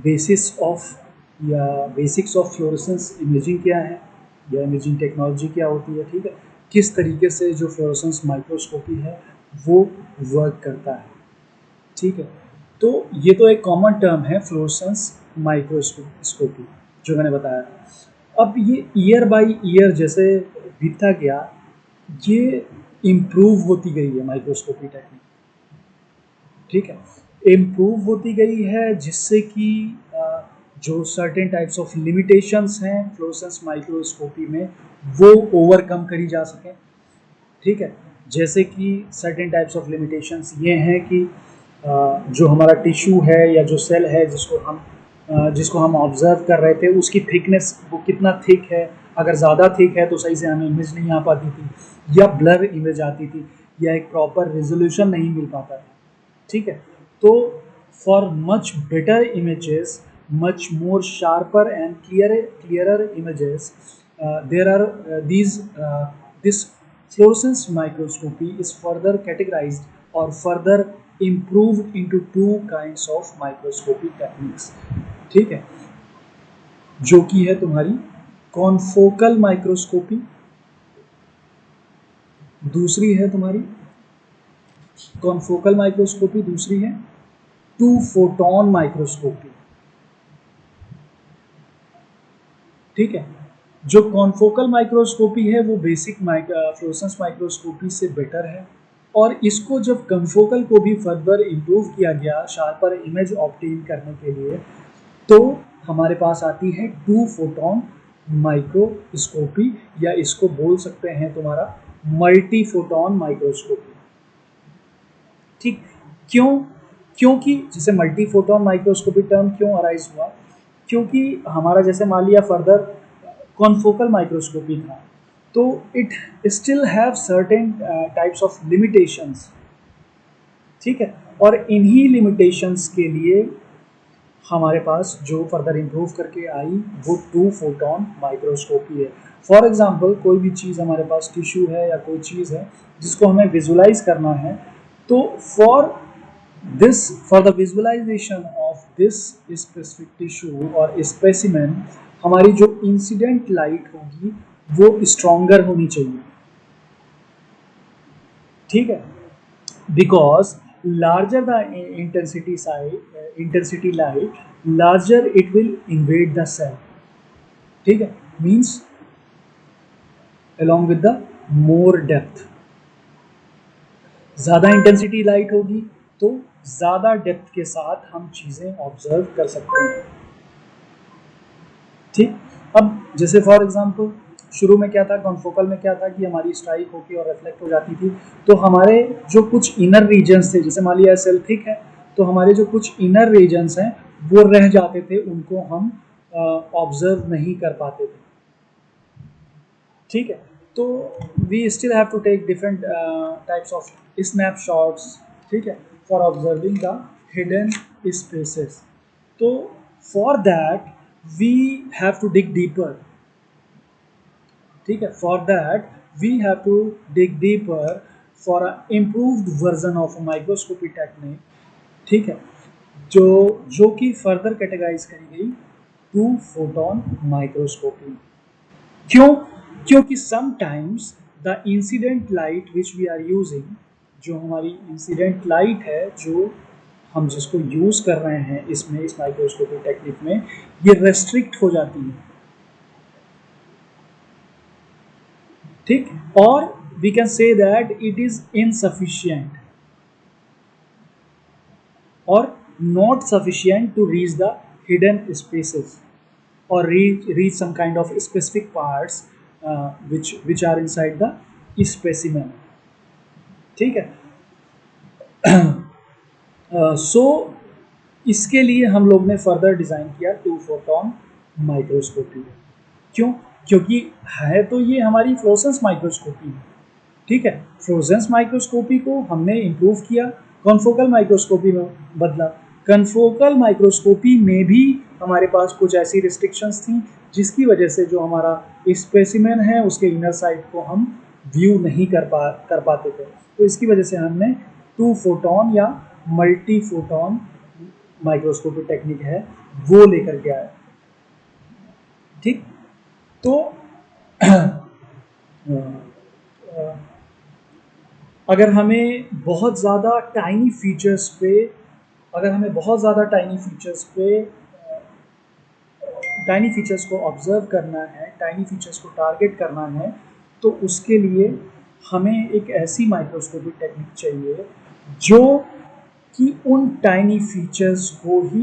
Basis of या basics of fluorescence imaging क्या है या इमेजिंग टेक्नोलॉजी क्या होती है, ठीक है, किस तरीके से जो फ्लोरेसेंस माइक्रोस्कोपी है वो वर्क करता है, ठीक है। तो ये तो एक कॉमन टर्म है फ्लोरेसेंस माइक्रोस्कोपी जो मैंने बताया। अब ये ईयर बाय ईयर जैसे बीतता गया, ये इम्प्रूव होती गई है माइक्रोस्कोपी टेक्निक, ठीक है, इम्प्रूव होती गई है जिससे कि जो सर्टेन टाइप्स ऑफ लिमिटेशंस हैं फ्लोरेसेंस माइक्रोस्कोपी में वो ओवरकम करी जा सकें, ठीक है। जैसे कि सर्टेन टाइप्स ऑफ लिमिटेशंस ये हैं कि जो हमारा टिश्यू है या जो सेल है जिसको हम ऑब्जर्व कर रहे थे उसकी थिकनेस वो कितना थिक है, अगर ज़्यादा थिक है तो सही से हमें इमेज नहीं आ पाती थी या ब्लर इमेज आती थी या एक प्रॉपर रेजोल्यूशन नहीं मिल पाता था, ठीक है। तो for much better images, much more sharper and clearer images, there are this fluorescence microscopy is further categorized or further improved into two kinds of microscopy techniques, ठीक है, जो कि है तुम्हारी कॉन्फोकल माइक्रोस्कोपी, दूसरी है तुम्हारी कॉन्फोकल माइक्रोस्कोपी, दूसरी है टू फोटोन माइक्रोस्कोपी, ठीक है। जो कॉन्फोकल माइक्रोस्कोपी है वो बेसिक फ्लोरेसेंस माइक्रोस्कोपी से बेटर है, और इसको जब कॉन्फोकल को भी फर्दर इम्प्रूव किया गया शार्पर इमेज ऑब्टेन करने के लिए, तो हमारे पास आती है टू फोटोन माइक्रोस्कोपी, या इसको बोल सकते हैं तुम्हारा मल्टी फोटोन माइक्रोस्कोपी, ठीक। क्योंकि जैसे मल्टी फोटोन माइक्रोस्कोपी टर्म क्यों अराइज हुआ, क्योंकि हमारा जैसे मान लिया फर्दर कॉन्फोकल माइक्रोस्कोपी था, तो it still have certain types of limitations, ठीक है, और इन्हीं लिमिटेशंस के लिए हमारे पास जो फर्दर इम्प्रूव करके आई वो टू फोटोन माइक्रोस्कोपी है। फॉर एग्जांपल कोई भी चीज़ हमारे पास टिश्यू है या कोई चीज़ है जिसको हमें विजुलाइज करना है, तो for the visualization of this specific tissue और स्पेसिमेन हमारी जो इंसिडेंट लाइट होगी वो स्ट्रॉन्गर होनी चाहिए, ठीक है, because larger the intensity light, larger it will invade the cell, ठीक है, means along with the more depth, ज़्यादा इंटेंसिटी लाइट होगी तो ज़्यादा डेप्थ के साथ हम चीज़ें ऑब्जर्व कर सकते हैं, ठीक। अब जैसे फॉर एग्जांपल शुरू में क्या था, कॉन्फोकल में क्या था कि हमारी स्ट्राइक होके और रिफ्लेक्ट हो जाती थी, तो हमारे जो कुछ इनर रीजन्स थे, जैसे मान लिया सेल थिक है तो हमारे जो कुछ इनर रीजन्स हैं वो रह जाते थे, उनको हम ऑब्जर्व नहीं कर पाते थे, ठीक है। तो we still have to take different types of snapshots, ठीक है, for observing the hidden spaces. तो for that we have to dig deeper, ठीक है, for that we have to dig deeper for a improved version of microscopy technique, ठीक है, जो कि further categorise करी गई टू फोटोन माइक्रोस्कोपी। क्यों? क्योंकि sometimes the incident light which we are using, जो हमारी इंसिडेंट लाइट है जो हम जिसको यूज़ कर रहे हैं इसमें इस माइक्रोस्कोपी टेक्निक में, ये रेस्ट्रिक्ट हो जाती है, ठीक, और we can say that it is insufficient और not sufficient to reach the hidden spaces or reach some kind of specific parts which are inside the specimen, ठीक है। सो इसके लिए हम लोग ने फर्दर डिज़ाइन किया टू फोटोन माइक्रोस्कोपी। क्यों? क्योंकि है तो ये हमारी फ्लोरेसेंस माइक्रोस्कोपी है, ठीक है, फ्लोरेसेंस माइक्रोस्कोपी को हमने इम्प्रूव किया, कॉन्फोकल माइक्रोस्कोपी में बदला, कॉन्फोकल माइक्रोस्कोपी में भी हमारे पास कुछ ऐसी रिस्ट्रिक्शंस थी जिसकी वजह से जो हमारा स्पेसिमेन है उसके इनर साइड को हम व्यू नहीं कर पाते थे, तो इसकी वजह से हमने टू फोटोन या मल्टी फोटोन माइक्रोस्कोपी टेक्निक है वो लेकर के आया। ठीक, तो अगर हमें बहुत ज़्यादा टाइनी फीचर्स पे अगर हमें बहुत ज़्यादा टाइनी फीचर्स को ऑब्जर्व करना है, टाइनी फीचर्स को टारगेट करना है, तो उसके लिए हमें एक ऐसी माइक्रोस्कोपिक टेक्निक चाहिए जो कि उन टाइनी फीचर्स को ही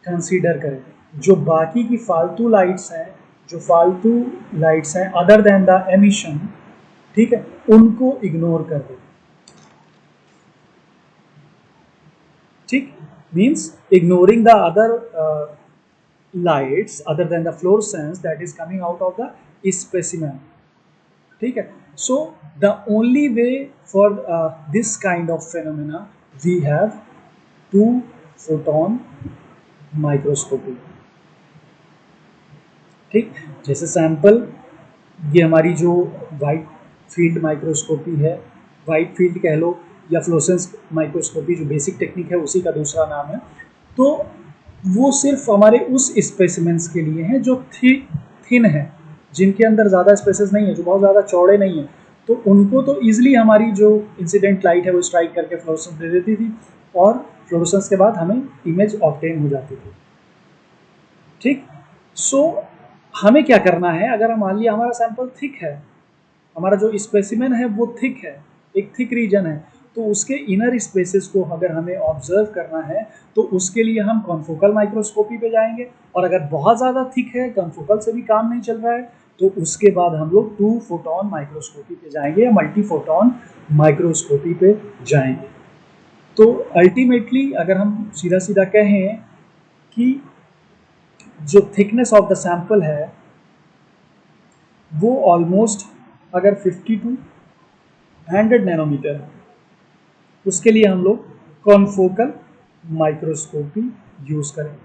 कंसीडर करें, जो बाकी की फालतू लाइट्स हैं अदर देन द एमिशन, ठीक है, उनको इग्नोर कर दे। ठीक, means ignoring the other lights other than the fluorescence that is coming out of the specimen। ठीक है, so the only way for this kind of phenomena we have two photon microscopy। ठीक, जैसे sample, ये हमारी जो white field microscopy है, white field कह लो या फ्लोरेसेंस माइक्रोस्कोपी जो बेसिक टेक्निक है उसी का दूसरा नाम है, तो वो सिर्फ हमारे उस स्पेसिमेंट्स के लिए हैं जो थिन है, जिनके अंदर ज़्यादा स्पेसेस नहीं है, जो बहुत ज़्यादा चौड़े नहीं है, तो उनको तो ईजिली हमारी जो इंसिडेंट लाइट है वो स्ट्राइक करके फ्लोरेसेंस दे देती थी और फ्लोरेसेंस के बाद हमें इमेज ऑब्टेन हो जाती थी। ठीक, सो हमें क्या करना है, अगर हम मान लिया हमारा सैंपल थिक है, हमारा जो स्पेसिमेन है वो थिक है, एक थिक रीजन है, तो उसके इनर स्पेसेस को अगर हमें ऑब्जर्व करना है तो उसके लिए हम कॉन्फोकल माइक्रोस्कोपी पे जाएंगे, और अगर बहुत ज़्यादा थिक है, कॉन्फोकल से भी काम नहीं चल रहा है, तो उसके बाद हम लोग टू फोटोन माइक्रोस्कोपी पे जाएंगे या मल्टी फोटोन माइक्रोस्कोपी पे जाएंगे। तो अल्टीमेटली अगर हम सीधा सीधा कहें कि जो थिकनेस ऑफ द सैंपल है वो ऑलमोस्ट अगर 50 टू 100 नैनोमीटर है, उसके लिए हम लोग कॉन्फोकल माइक्रोस्कोपी यूज़ करें।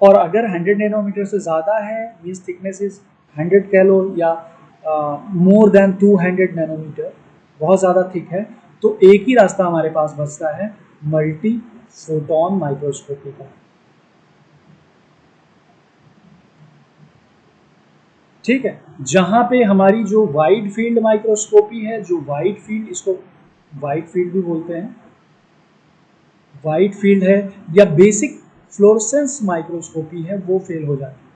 और अगर 100 नैनोमीटर से ज़्यादा है, मीन्स थिकनेस इज 100 कह लो या मोर देन 200 नैनोमीटर, बहुत ज़्यादा थिक है, तो एक ही रास्ता हमारे पास बचता है मल्टी फोटोन माइक्रोस्कोपी का। ठीक है, जहाँ पे हमारी जो वाइड फील्ड माइक्रोस्कोपी है, जो वाइड फील्ड, इसको वाइड फील्ड भी बोलते हैं, वाइड फील्ड है या बेसिक फ्लोरेसेंस माइक्रोस्कोपी है, वो फेल हो जाती है।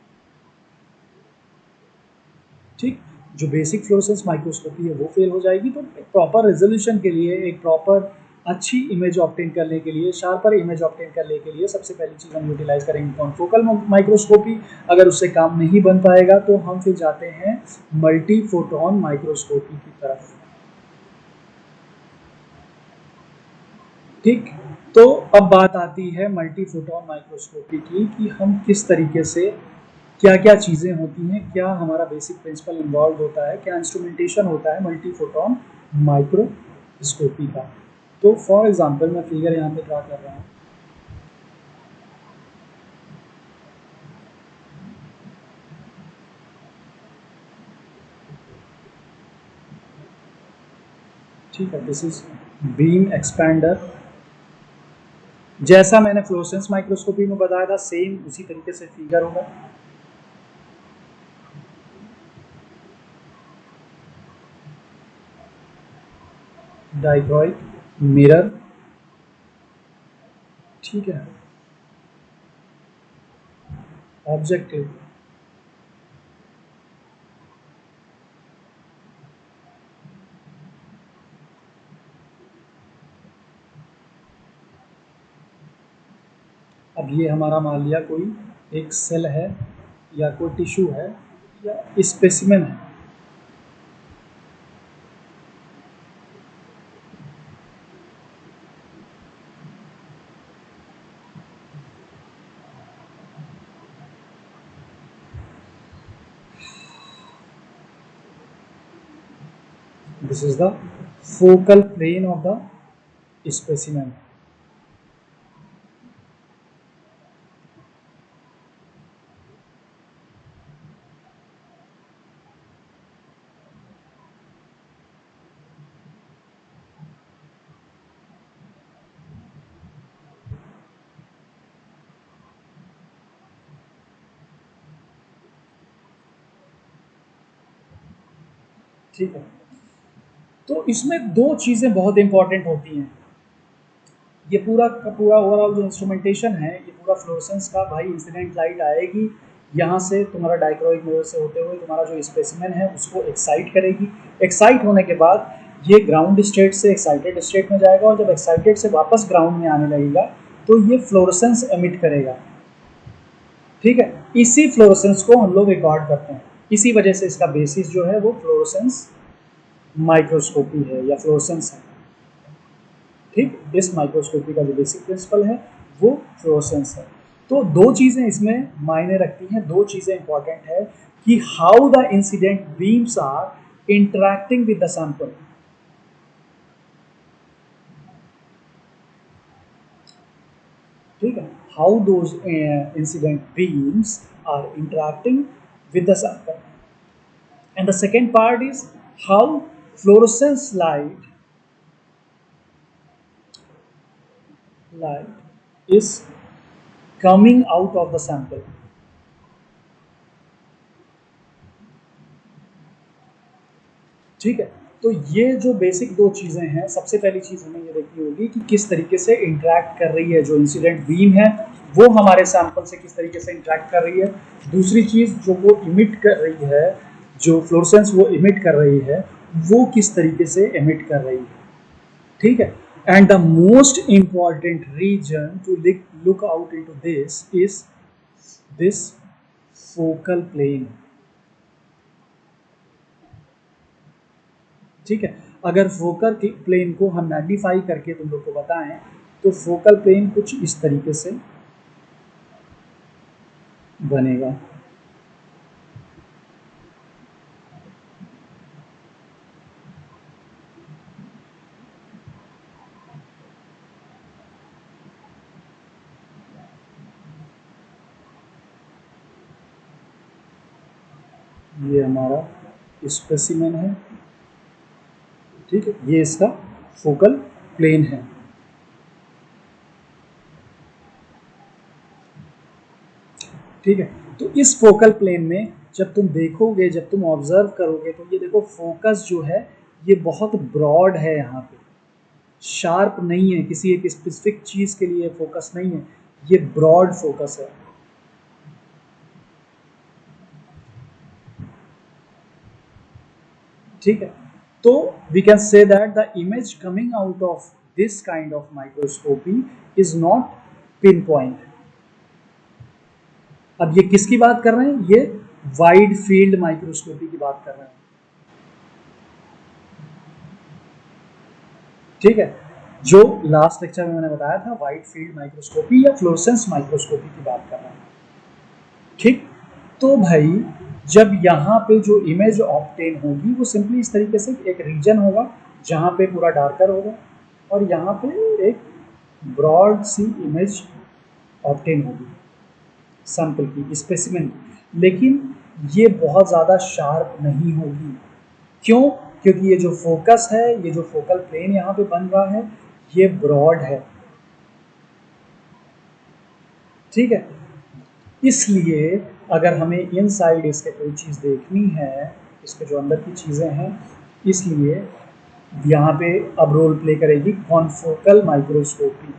ठीक, जो बेसिक फ्लोरेसेंस माइक्रोस्कोपी है वो फेल हो जाएगी, तो एक प्रॉपर रेजोल्यूशन के लिए, एक प्रॉपर अच्छी इमेज ऑब्टेन करने के लिए, शार्पर इमेज ऑब्टेन करने के लिए सबसे पहली चीज़ हम यूटिलाइज करेंगे कॉन्फोकल माइक्रोस्कोपी। अगर उससे काम नहीं बन पाएगा तो हम फिर जाते हैं मल्टी फोटोन माइक्रोस्कोपी की तरफ। ठीक, तो अब बात आती है मल्टी फोटोन माइक्रोस्कोपी की कि हम किस तरीके से, क्या क्या चीज़ें होती हैं, क्या हमारा बेसिक प्रिंसिपल इन्वॉल्व होता है, क्या इंस्ट्रूमेंटेशन होता है मल्टी फोटोन माइक्रोस्कोपी का। तो फॉर एग्जांपल मैं फिगर यहाँ पे ड्रा कर रहा हूँ। ठीक है, दिस इज बीम एक्सपैंडर, जैसा मैंने फ्लोरेसेंस माइक्रोस्कोपी में बताया था सेम उसी तरीके से फिगर होगा। डाइक्रोइक मिरर, ठीक है, ऑब्जेक्टिव, अब ये हमारा मान लिया कोई एक सेल है या कोई टिश्यू है या स्पेसिमेन है। This is the focal plane of the specimen। ठीक है। तो इसमें दो चीज़ें बहुत इंपॉर्टेंट होती हैं। ये पूरा का पूरा ओवरऑल जो इंस्ट्रूमेंटेशन है, ये पूरा फ्लोरेसेंस का भाई, इंसिडेंट लाइट आएगी यहाँ से तुम्हारा डाइक्रोइक मिरर से होते हुए तुम्हारा जो स्पेसिमेन है उसको एक्साइट करेगी। एक्साइट होने के बाद ये ग्राउंड स्टेट से एक्साइटेड स्टेट में जाएगा, और जब एक्साइटेड से वापस ग्राउंड में आने लगेगा तो ये फ्लोरेसेंस एमिट करेगा। ठीक है, इसी फ्लोरेसेंस को हम लोग रिकॉर्ड करते हैं। इसी वजह से इसका बेसिस जो है वो फ्लोरेसेंस माइक्रोस्कोपी है या फ्लोरेसेंस है। ठीक, इस माइक्रोस्कोपी का जो बेसिक प्रिंसिपल है वो फ्लोरेसेंस है। तो दो चीज़ें इसमें मायने रखती हैं, दो चीज़ें इंपॉर्टेंट है कि how the incident beams are interacting with the sample. ठीक है, how those incident beams are interacting with the sample. And the second part is how fluorescence light is coming out of the sample. ठीक है, तो ये जो basic दो चीज़ें हैं, सबसे पहली चीज़ हमें ये देखनी होगी कि किस तरीके से इंटरैक्ट कर रही है जो इंसिडेंट बीम है, वो हमारे सैंपल से किस तरीके से इंटरैक्ट कर रही है। दूसरी चीज़ जो वो इमिट कर रही है, जो फ्लोरेसेंस वो इमिट कर रही है, वो किस तरीके से इमिट कर रही है। ठीक है, and the most important reason to look out into this is this focal plane. ठीक है, अगर फोकल प्लेन को हम मैग्नीफाई करके तुम लोग को बताएं तो फोकल प्लेन कुछ इस तरीके से बनेगा। ये हमारा स्पेसिमेन है। ठीक है, ये इसका फोकल प्लेन है। ठीक है, तो इस फोकल प्लेन में जब तुम देखोगे, जब तुम ऑब्जर्व करोगे, तो ये देखो फोकस जो है ये बहुत ब्रॉड है, यहाँ पे शार्प नहीं है, किसी एक स्पेसिफिक चीज के लिए फोकस नहीं है, ये ब्रॉड फोकस है। ठीक है, तो we can say that the image coming out of this kind of microscopy is not pin point. अब ये किसकी बात कर रहे हैं, ये वाइड फील्ड माइक्रोस्कोपी की बात कर रहे हैं। ठीक है, जो लास्ट लेक्चर में मैंने बताया था वाइड फील्ड माइक्रोस्कोपी या फ्लोरेसेंस माइक्रोस्कोपी की बात कर रहे हैं। ठीक, तो भाई जब यहाँ पे जो इमेज ऑब्टेन होगी वो सिंपली इस तरीके से एक रीजन होगा जहाँ पे पूरा डार्कर होगा, और यहाँ पे एक ब्रॉड सी इमेज ऑब्टेन होगी सैंपल की, स्पेसिमेन की, लेकिन ये बहुत ज़्यादा शार्प नहीं होगी। क्यों? क्योंकि ये जो फोकस है, ये जो फोकल प्लेन यहाँ पे बन रहा है, ये ब्रॉड है। ठीक है, इसलिए अगर हमें इनसाइड इसके कोई चीज़ देखनी है, इसके जो अंदर की चीज़ें हैं, इसलिए यहाँ पे अब रोल प्ले करेगी कॉन्फोकल माइक्रोस्कोपी।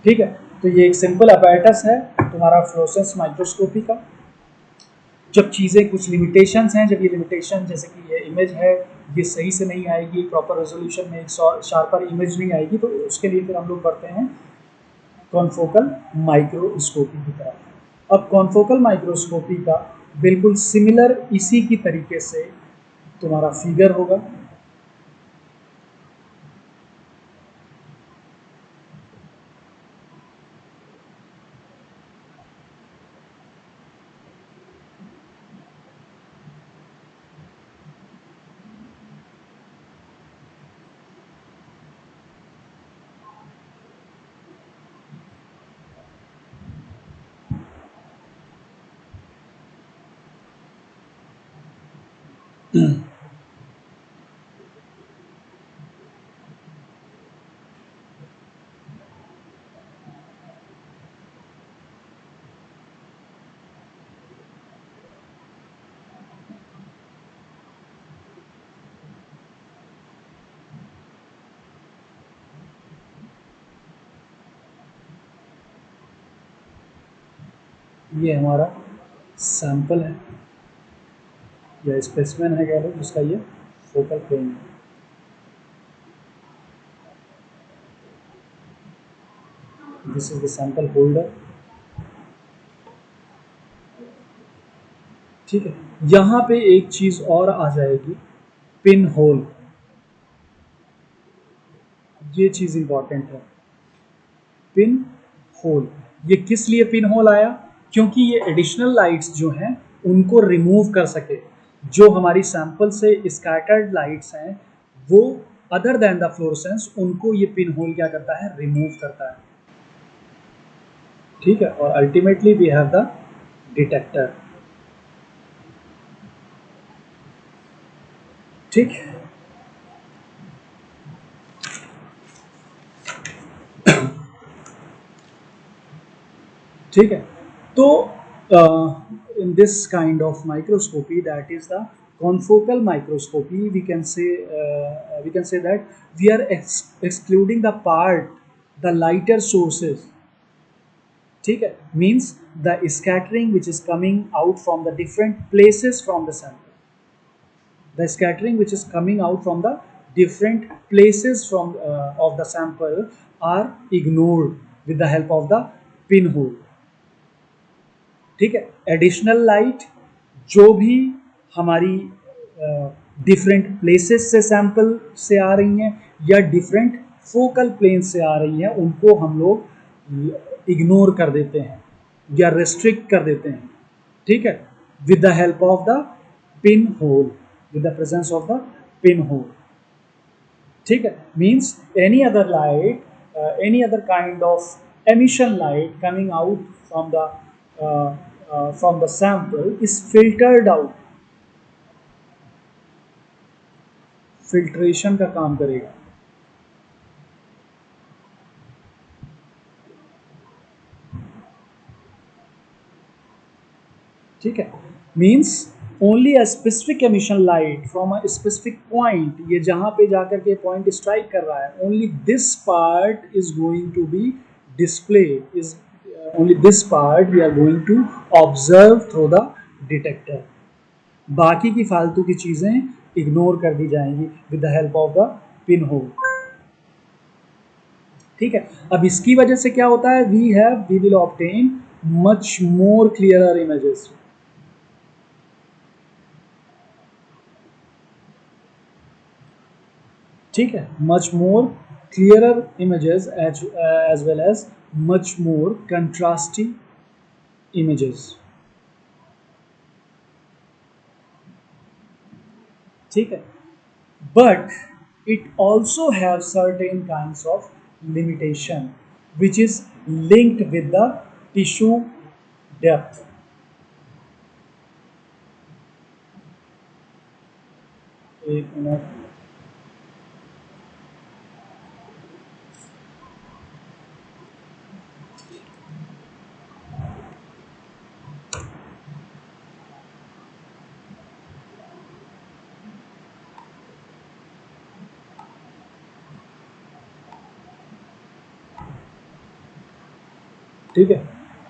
ठीक है, तो ये एक सिंपल अपैरेटस है तुम्हारा फ्लोरेसेंस माइक्रोस्कोपी का। जब चीज़ें कुछ लिमिटेशंस हैं, जब ये लिमिटेशन जैसे कि ये इमेज है ये सही से नहीं आएगी, प्रॉपर रेजोल्यूशन में एक शार्पर इमेज नहीं आएगी, तो उसके लिए फिर हम लोग करते हैं कॉन्फोकल माइक्रोस्कोपी की तरफ। अब कॉन्फोकल माइक्रोस्कोपी का बिल्कुल सिमिलर इसी की तरीके से तुम्हारा फिगर होगा। ये हमारा सैंपल है या स्पेसिमेन है कह लो, जिसका ये फोकल प्लेन है। This is the sample holder. ठीक है, यहाँ पे एक चीज और आ जाएगी, पिन होल। ये चीज इंपॉर्टेंट है, पिन होल। ये किस लिए पिन होल आया? क्योंकि ये एडिशनल लाइट्स जो हैं उनको रिमूव कर सके। जो हमारी सैंपल से स्कैटर्ड लाइट्स हैं वो अदर देन द फ्लोरेसेंस, उनको ये पिन होल क्या करता है? रिमूव करता है। ठीक है, और ultimately we have the detector. ठीक है, ठीक है। तो in this kind of microscopy, that is the confocal microscopy, we can say that we are excluding the part, the lighter sources, ठीक है, means the scattering which is coming out from the different places from the sample, the scattering which is coming out from the different places from of the sample are ignored with the help of the pinhole। ठीक है, additional light जो भी हमारी different places से sample से आ रही हैं या डिफरेंट फोकल प्लेन से आ रही हैं, उनको हम लोग इग्नोर कर देते हैं या रेस्ट्रिक्ट कर देते हैं। ठीक है, with the help of the pin whole, with the presence of the pin hole. ठीक है, means any other light, any other kind of emission light coming out from the sample is filtered out, filtration का काम करेगा। ठीक है, means only a specific emission light from a specific point, ये जहां पे जाकर के पॉइंट स्ट्राइक कर रहा है, only this part is going to be display, is only this part we are going to observe through the detector. बाकी की फालतू की चीजें इग्नोर कर दी जाएंगी with the help of the pin hole. ठीक है, अब इसकी वजह से क्या होता है? We will obtain much more clearer images. ठीक है, much more clearer images as well as much more contrasty images. ठीक है, but it also have certain kinds of limitation which is linked with the tissue depth। एक minute, ठीक है,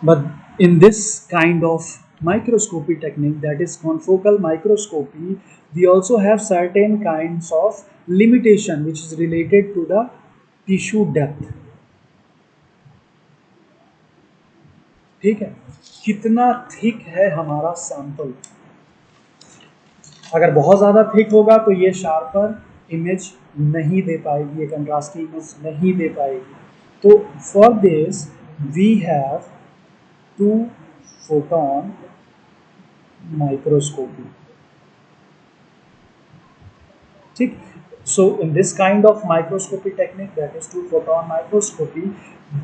but in this kind of microscopy technique, that is confocal microscopy, we also have certain kinds of limitation which is related to the tissue depth। ठीक है, कितना thick है हमारा sample. अगर बहुत ज़्यादा थिक होगा तो ये शार्पर इमेज नहीं दे पाएगी, ये कंट्रास्टी इमेज नहीं दे पाएगी। तो for this we have to photon microscopy। ठीक, so in this kind of microscopy technique, that is two photon microscopy,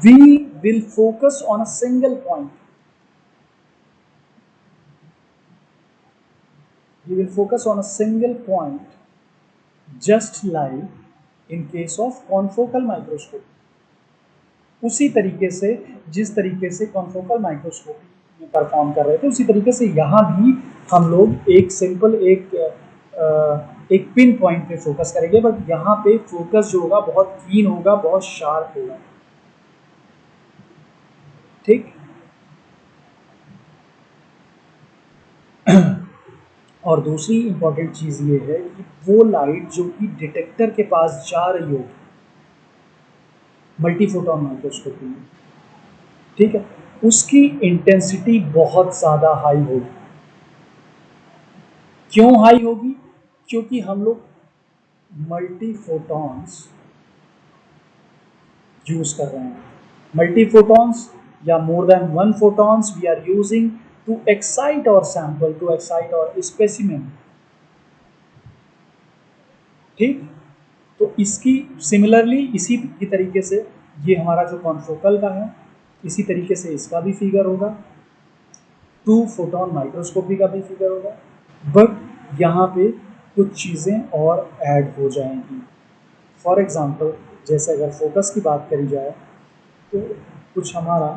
we will focus on a single point, we will focus on a single point, just like in case of confocal microscopy। उसी तरीके से जिस तरीके से confocal microscopy में perform कर रहे थे, उसी तरीके से यहाँ भी हम लोग एक सिंपल एक पिन पॉइंट पे फोकस करेंगे, बट यहाँ पे फोकस जो होगा बहुत क्लीन होगा, बहुत शार्प होगा। ठीक, और दूसरी इंपॉर्टेंट चीज़ ये है कि वो लाइट जो कि डिटेक्टर के पास जा रही होगी मल्टीफोटॉन माइक्रोस्कोपी में, ठीक है, उसकी इंटेंसिटी बहुत ज़्यादा हाई होगी। क्यों हाई होगी? क्योंकि हम लोग मल्टीफोटॉन्स यूज कर रहे हैं। मल्टीफोटॉन्स या more than one photons we are using to excite our sample, to excite our specimen, ठीक। तो इसकी सिमिलरली इसी की तरीके से ये हमारा जो कॉन्फोकल का है, इसी तरीके से इसका भी फिगर होगा, टू फोटोन माइक्रोस्कोपी का भी फिगर होगा, बट यहाँ पे कुछ चीज़ें और ऐड हो जाएंगी। फॉर एग्जांपल जैसे अगर फोकस की बात करी जाए तो कुछ हमारा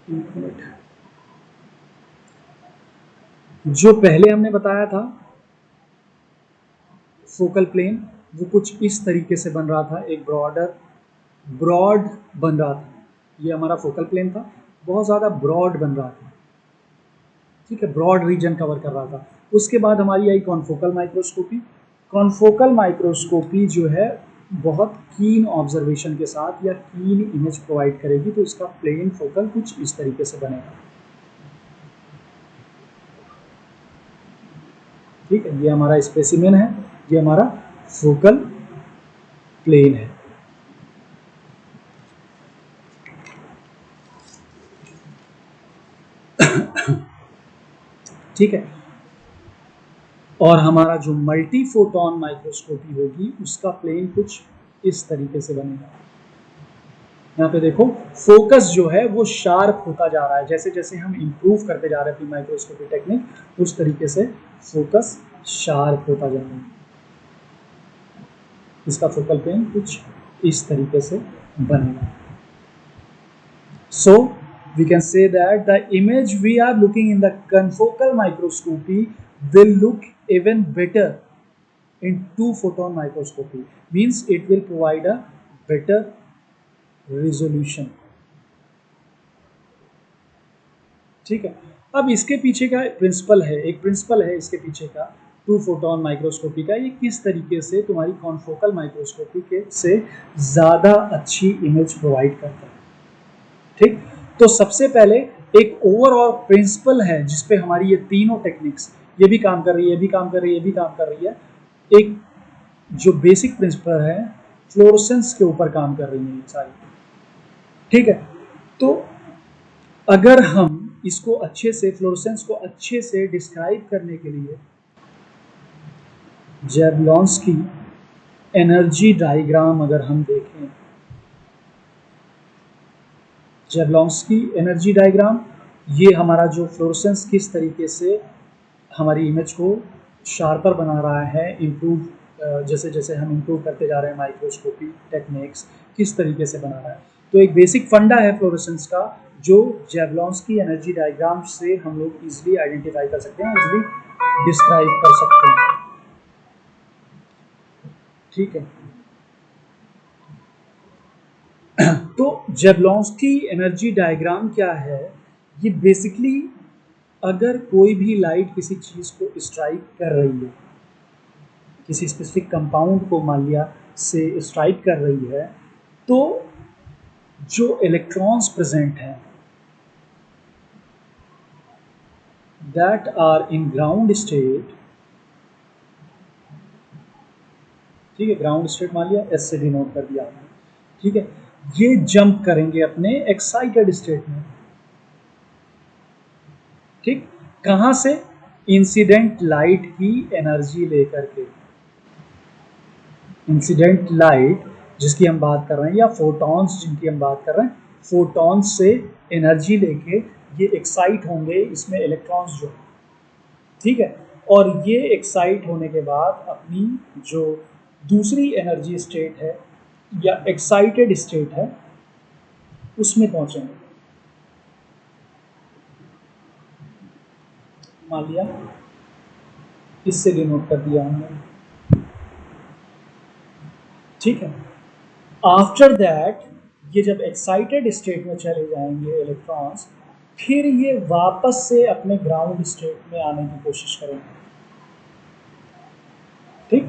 एक मिनट, जो पहले हमने बताया था फोकल प्लेन, वो कुछ इस तरीके से बन रहा था, एक ब्रॉड बन रहा था। ये हमारा फोकल प्लेन था, बहुत ज़्यादा ब्रॉड बन रहा था, ठीक है, ब्रॉड रीजन कवर कर रहा था। उसके बाद हमारी आई कॉन्फोकल माइक्रोस्कोपी। कॉन्फोकल माइक्रोस्कोपी जो है बहुत कीन ऑब्जर्वेशन के साथ या कीन इमेज प्रोवाइड करेगी, तो इसका प्लेन फोकल कुछ इस तरीके से बनेगा, ठीक है। ये हमारा स्पेसिमेन है, ये हमारा फोकल प्लेन है। ठीक है, और हमारा जो मल्टी फोटोन माइक्रोस्कोपी होगी उसका प्लेन कुछ इस तरीके से बनेगा। यहाँ पे देखो फोकस जो है वो शार्प होता जा रहा है, जैसे जैसे हम इम्प्रूव करते जा रहे हैं माइक्रोस्कोपी टेक्निक, उस तरीके से फोकस शार्प होता जा रहा है। इसका फोकल प्लेन कुछ इस तरीके से बनेगा। So we can say that the image we are looking in the confocal microscopy will look even better in two photon microscopy, means it will provide a better resolution, ठीक है। अब इसके पीछे का प्रिंसिपल है, एक प्रिंसिपल है इसके पीछे का टू फोटोन माइक्रोस्कोपी का, ये किस तरीके से तुम्हारी कॉन्फोकल माइक्रोस्कोपी के से ज़्यादा अच्छी इमेज प्रोवाइड करता है, ठीक। तो सबसे पहले एक ओवरऑल प्रिंसिपल है जिसपे हमारी ये तीनों टेक्निक्स, ये भी काम कर रही है, ये भी काम कर रही है, ये भी काम कर रही है। एक जो बेसिक प्रिंसिपल है फ्लोरोसेंस के ऊपर काम कर रही है ये सारी, ठीक है। तो अगर हम इसको अच्छे से, फ्लोरोसेंस को अच्छे से डिस्क्राइब करने के लिए जैवलॉन्स्की एनर्जी डायग्राम अगर हम देखें, जैवलॉन्स्की एनर्जी डायग्राम, ये हमारा जो फ्लोरोसेंस किस तरीके से हमारी इमेज को शार्पर बना रहा है, इम्प्रूव जैसे जैसे हम इम्प्रूव करते जा रहे हैं माइक्रोस्कोपी टेक्निक्स, किस तरीके से बना रहा है। तो एक बेसिक फंडा है फ्लोरोसेंस का जो जैवलॉन्स्की एनर्जी डायग्राम से हम लोग इजीली आइडेंटिफाई कर सकते हैं, इजीली डिस्क्राइब कर सकते हैं, ठीक है। तो जैवलॉन्स्की एनर्जी डायग्राम क्या है? ये बेसिकली अगर कोई भी लाइट किसी चीज़ को स्ट्राइक कर रही है, किसी स्पेसिफिक कंपाउंड को मान लिया से स्ट्राइक कर रही है, तो जो इलेक्ट्रॉन्स प्रेजेंट हैं that are in ground state, ठीक है, ग्राउंड स्टेट मान लिया, एस से डिनोट कर दिया आपने, ठीक है, ये जंप करेंगे अपने एक्साइटेड स्टेट में, ठीक। कहां से? इंसिडेंट लाइट की एनर्जी लेकर के, इंसिडेंट लाइट जिसकी हम बात कर रहे हैं या फोटॉन्स जिनकी हम बात कर रहे हैं, फोटॉन्स से एनर्जी लेके ये एक्साइट होंगे, इसमें इलेक्ट्रॉन्स जो, ठीक है, और ये एक्साइट होने के बाद अपनी जो दूसरी एनर्जी स्टेट है या एक्साइटेड स्टेट है उसमें पहुंचेंगे। मान लिया इससे डिनोट कर दिया हमने, ठीक है। आफ्टर दैट ये जब एक्साइटेड स्टेट में चले जाएंगे इलेक्ट्रॉन्स, फिर ये वापस से अपने ग्राउंड स्टेट में आने की कोशिश करेंगे। ठीक,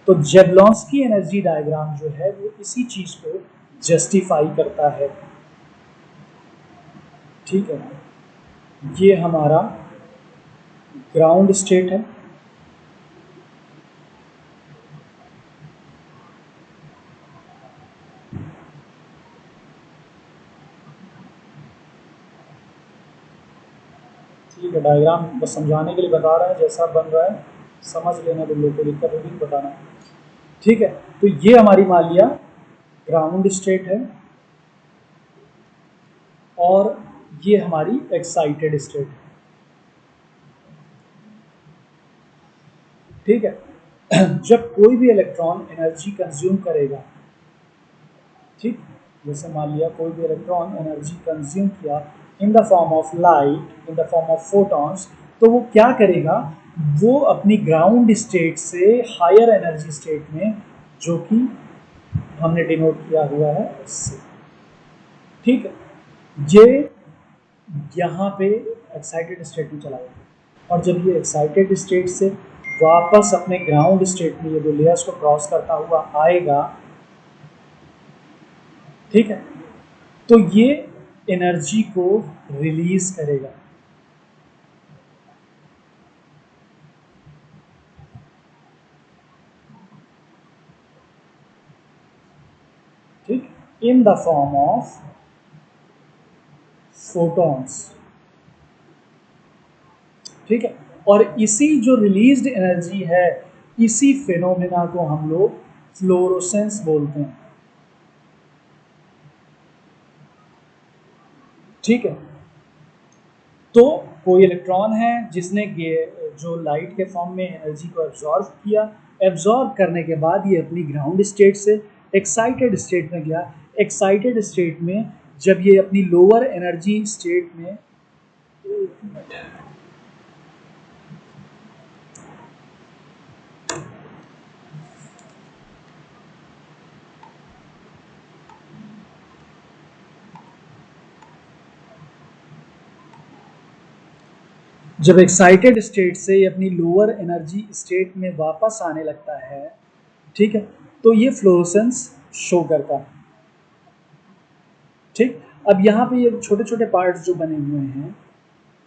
तो जेबलॉन्स्की एनर्जी डायग्राम जो है वो इसी चीज को जस्टिफाई करता है। ठीक है, ये हमारा ग्राउंड स्टेट है। ठीक है, डायग्राम बस समझाने के लिए बता रहे हैं, जैसा बन रहा है समझ लेना, तुम लोग को दिक्कत होगी तो बताना। ठीक है, तो ये हमारी मान लिया ग्राउंड स्टेट है और ये हमारी एक्साइटेड स्टेट है। ठीक है, जब कोई भी इलेक्ट्रॉन एनर्जी कंज्यूम करेगा, ठीक, जैसे मान लिया कोई भी इलेक्ट्रॉन एनर्जी कंज्यूम किया in the form of light, in the form of photons, तो वो क्या करेगा, वो अपनी ग्राउंड स्टेट से हायर एनर्जी स्टेट में, जो कि हमने डिनोट किया हुआ है उससे, ठीक है, ये यहाँ पे एक्साइटेड स्टेट में चला जाएगा। और जब ये एक्साइटेड स्टेट से वापस अपने ग्राउंड स्टेट में ये दो लेयर्स को क्रॉस करता हुआ आएगा, ठीक है, तो ये एनर्जी को रिलीज करेगा। ठीक, in the form of photons. ठीक है, और इसी जो रिलीज्ड एनर्जी है, इसी फिनोमेना को हम लोग फ्लोरोसेंस बोलते हैं। ठीक है, तो कोई इलेक्ट्रॉन है जिसने जो लाइट के फॉर्म में एनर्जी को एब्जॉर्व किया, एब्जॉर्व करने के बाद ये अपनी ग्राउंड स्टेट से एक्साइटेड स्टेट में गया। एक्साइटेड स्टेट में जब ये अपनी लोअर एनर्जी स्टेट में, जब एक्साइटेड स्टेट से ये अपनी लोअर एनर्जी स्टेट में वापस आने लगता है, ठीक है, तो ये फ्लोरोसेंस शो करता है। ठीक, अब यहाँ पे ये छोटे छोटे पार्ट्स जो बने हुए हैं,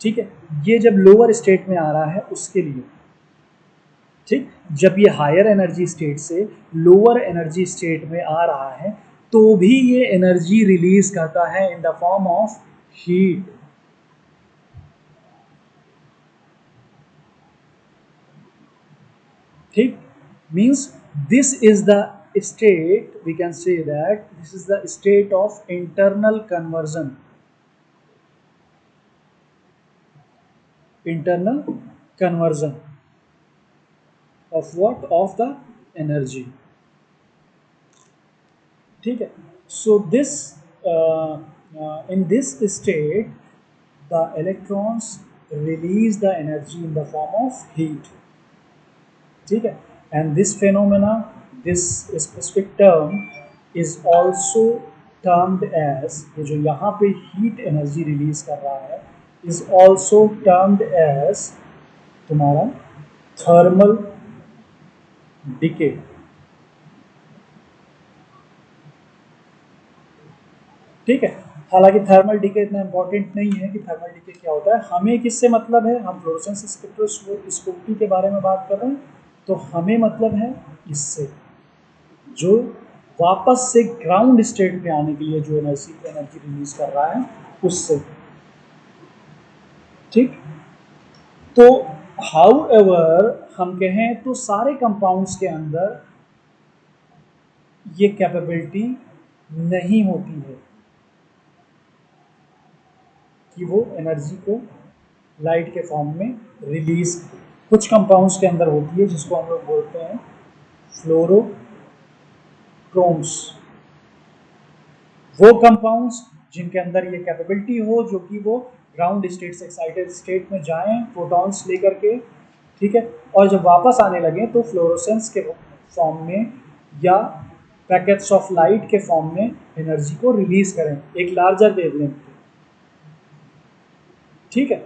ठीक है, ये जब लोअर स्टेट में आ रहा है उसके लिए, ठीक, जब ये हायर एनर्जी स्टेट से लोअर एनर्जी स्टेट में आ रहा है तो भी ये एनर्जी रिलीज करता है in the form of heat. ठीक, means this is the state, we can say that this is the state of internal conversion, internal conversion of what, of the energy। ठीक है, so this in this state the electrons release the energy in the form of heat। ठीक है, and this phenomena, this specific term is also termed as, ये जो यहाँ पे heat energy release कर रहा है is also termed as तुम्हारा थर्मल डिके। ठीक है, हालांकि थर्मल डिके इतना इंपॉर्टेंट नहीं है कि थर्मल डिके क्या होता है, हमें किससे मतलब है, हम फ्लोरोसेंस स्पेक्ट्रोस्कोपी के बारे में बात कर रहे हैं, तो हमें मतलब है इससे, जो वापस से ग्राउंड स्टेट पे आने के लिए जो एनर्जी एनर्जी रिलीज कर रहा है उससे। ठीक, तो हाउ एवर हम कहें तो सारे कंपाउंड्स के अंदर ये कैपेबिलिटी नहीं होती है कि वो एनर्जी को लाइट के फॉर्म में रिलीज, कुछ कंपाउंड्स के अंदर होती है जिसको हम लोग बोलते हैं फ्लोरोक्रोम्स। वो कंपाउंड्स जिनके अंदर ये कैपेबिलिटी हो, जो कि वो ग्राउंड स्टेट से एक्साइटेड स्टेट में जाएं फोटॉन्स लेकर के, ठीक है, और जब वापस आने लगे तो फ्लोरोसेंस के फॉर्म में या पैकेट्स ऑफ लाइट के फॉर्म में एनर्जी को रिलीज करें एक लार्जर वेवलेंथ पे। ठीक है,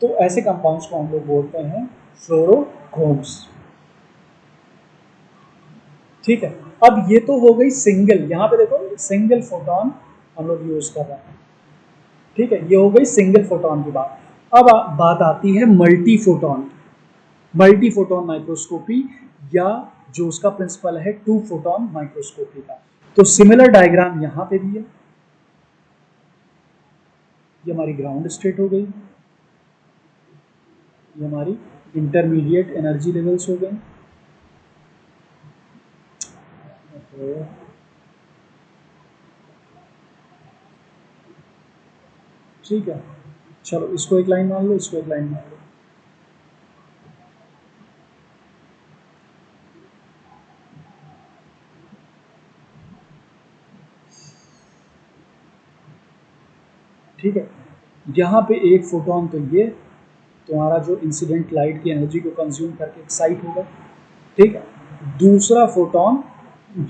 तो ऐसे कंपाउंड्स को हम लोग बोलते हैं फ्लोरोक्रोम्स। ठीक है, अब ये तो हो गई सिंगल, यहाँ पे देखो सिंगल फोटोन हम लोग यूज कर रहे हैं। ठीक है, ये हो गई सिंगल फोटोन की बात। अब बात आती है multi photon, multi photon microscopy, या जो उसका प्रिंसिपल है टू फोटोन माइक्रोस्कोपी का। तो सिमिलर डायग्राम यहाँ पे भी है, ये हमारी ग्राउंड स्टेट हो गई, ये हमारी इंटरमीडिएट एनर्जी लेवल्स हो गई। ठीक है, चलो इसको एक लाइन मान लो, इसको एक लाइन मान लो। ठीक है, यहाँ पे एक फोटोन तो ये तुम्हारा जो इंसिडेंट लाइट की एनर्जी को कंज्यूम करके एक्साइट होगा। ठीक है, दूसरा फोटोन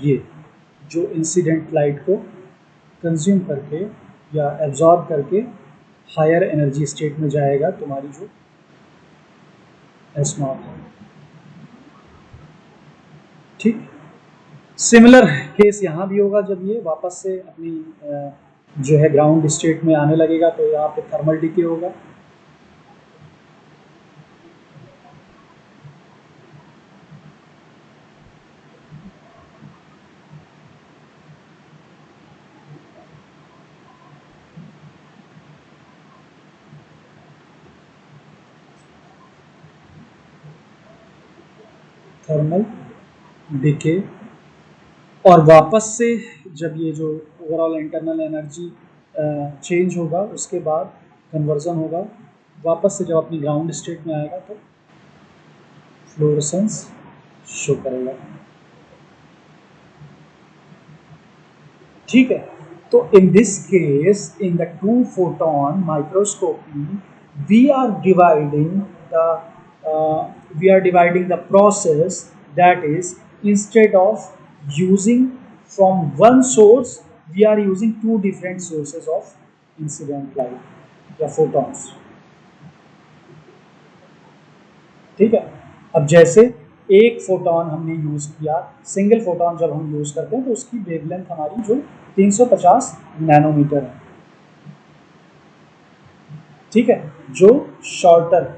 ये जो इंसिडेंट लाइट को कंज्यूम करके या एब्जॉर्ब करके हायर एनर्जी स्टेट में जाएगा, तुम्हारी जो एस नॉट है। ठीक, सिमिलर केस यहाँ भी होगा, जब ये वापस से अपनी जो है ग्राउंड स्टेट में आने लगेगा तो यहाँ पे थर्मल डिके होगा। थर्मल डिके, और वापस से जब ये जो ओवरऑल इंटरनल एनर्जी चेंज होगा उसके बाद कन्वर्जन होगा, वापस से जब अपनी ग्राउंड स्टेट में आएगा तो फ्लोरेसेंस शो करेगा। ठीक है, तो in this case in the two photon microscopy we are dividing the process, that is, instead of using from one source we are using two different sources of incident light या photons। ठीक है, अब जैसे एक photon हमने use किया, single photon जब हम यूज करते हैं तो उसकी वेवलेंथ हमारी जो 350 नैनोमीटर है। ठीक है, जो शॉर्टर।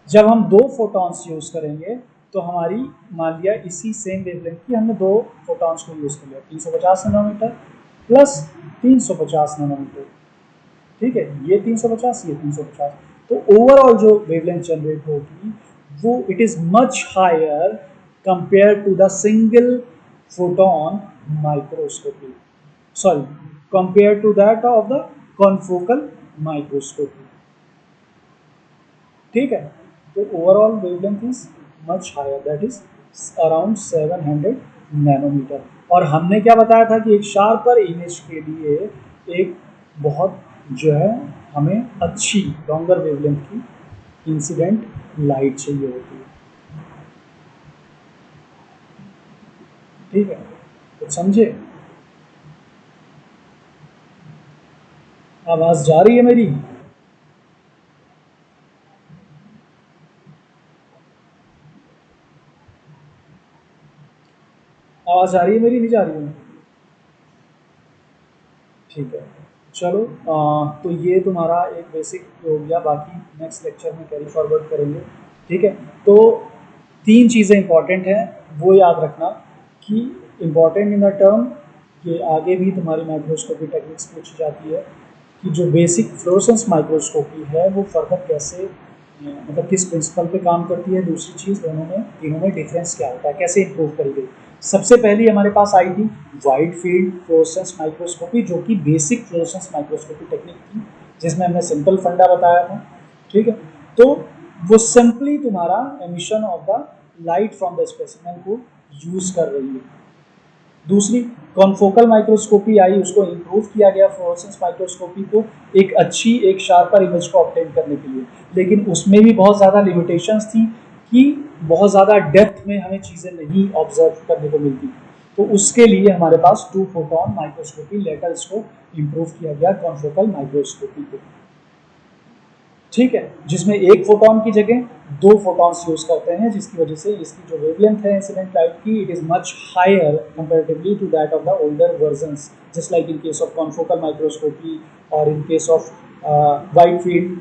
जब हम दो फोटॉन्स यूज करेंगे तो हमारी, मान लिया इसी सेम वेवलेंथ की हमने दो फोटॉन्स को यूज कर लिया, 350 नैनोमीटर प्लस 350 नैनोमीटर। ठीक है, ये 350, ये 350, तो ओवरऑल जो वेवलेंथ जनरेट होगी वो it is much higher compare to the single photon microscopy, sorry, compare to that of the confocal microscopy. ठीक है, तो overall wavelength is much higher, that is around 700 nanometer. और हमने क्या बताया था कि एक शार्पर इमेज के लिए एक बहुत जो है हमें अच्छी लॉन्गर वेवलेंथ की इंसिडेंट लाइट चाहिए होती है। ठीक है, तो समझे, आवाज जा रही है मेरी? आवाज आ रही है मेरी, नहीं जा रही है? ठीक है, चलो तो ये तुम्हारा एक बेसिक हो गया, बाकी नेक्स्ट लेक्चर में कैरी फॉरवर्ड करेंगे। ठीक है, तो तीन चीज़ें इंपॉर्टेंट हैं, वो याद रखना कि इम्पॉर्टेंट इन द टर्म कि आगे भी तुम्हारी माइक्रोस्कोपी टेक्निक्स पूछी जाती है कि जो बेसिक फ्लोरोसेंस माइक्रोस्कोपी है वो फर्दर कैसे, मतलब किस प्रिंसिपल पे काम करती है। दूसरी चीज़, दोनों में तीनों में डिफरेंस क्या होता है, कैसे इंप्रूव करी गई। सबसे पहली हमारे पास आई थी वाइड फील्ड फ्लोरोसेंस माइक्रोस्कोपी, जो कि बेसिक फ्लोरोसेंस माइक्रोस्कोपी टेक्निक थी, जिसमें हमने सिंपल फंडा बताया था। ठीक है, तो वो सिंपली तुम्हारा emission of the light from the specimen को यूज कर रही है। दूसरी कॉन्फोकल माइक्रोस्कोपी आई, उसको इम्प्रूव किया गया फ्लोरोसेंस माइक्रोस्कोपी को एक अच्छी, एक शार्पर इमेज को ऑब्टेन करने के लिए, लेकिन उसमें भी बहुत ज़्यादा लिमिटेशंस थी कि बहुत ज़्यादा डेप्थ में हमें चीज़ें नहीं ऑब्जर्व करने को मिलती। तो उसके लिए हमारे पास टू फोटोन माइक्रोस्कोपी, लेटर इसको इम्प्रूव किया गया कॉन्फोकल माइक्रोस्कोपी को। ठीक है, जिसमें एक फोटोन की जगह दो फोटॉन्स यूज करते हैं, जिसकी वजह से इसकी जो वेवलेंथ है इंसिडेंट लाइट की, it is much higher comparatively to that of the older versions, just like in case of confocal microscopy और in case of wide field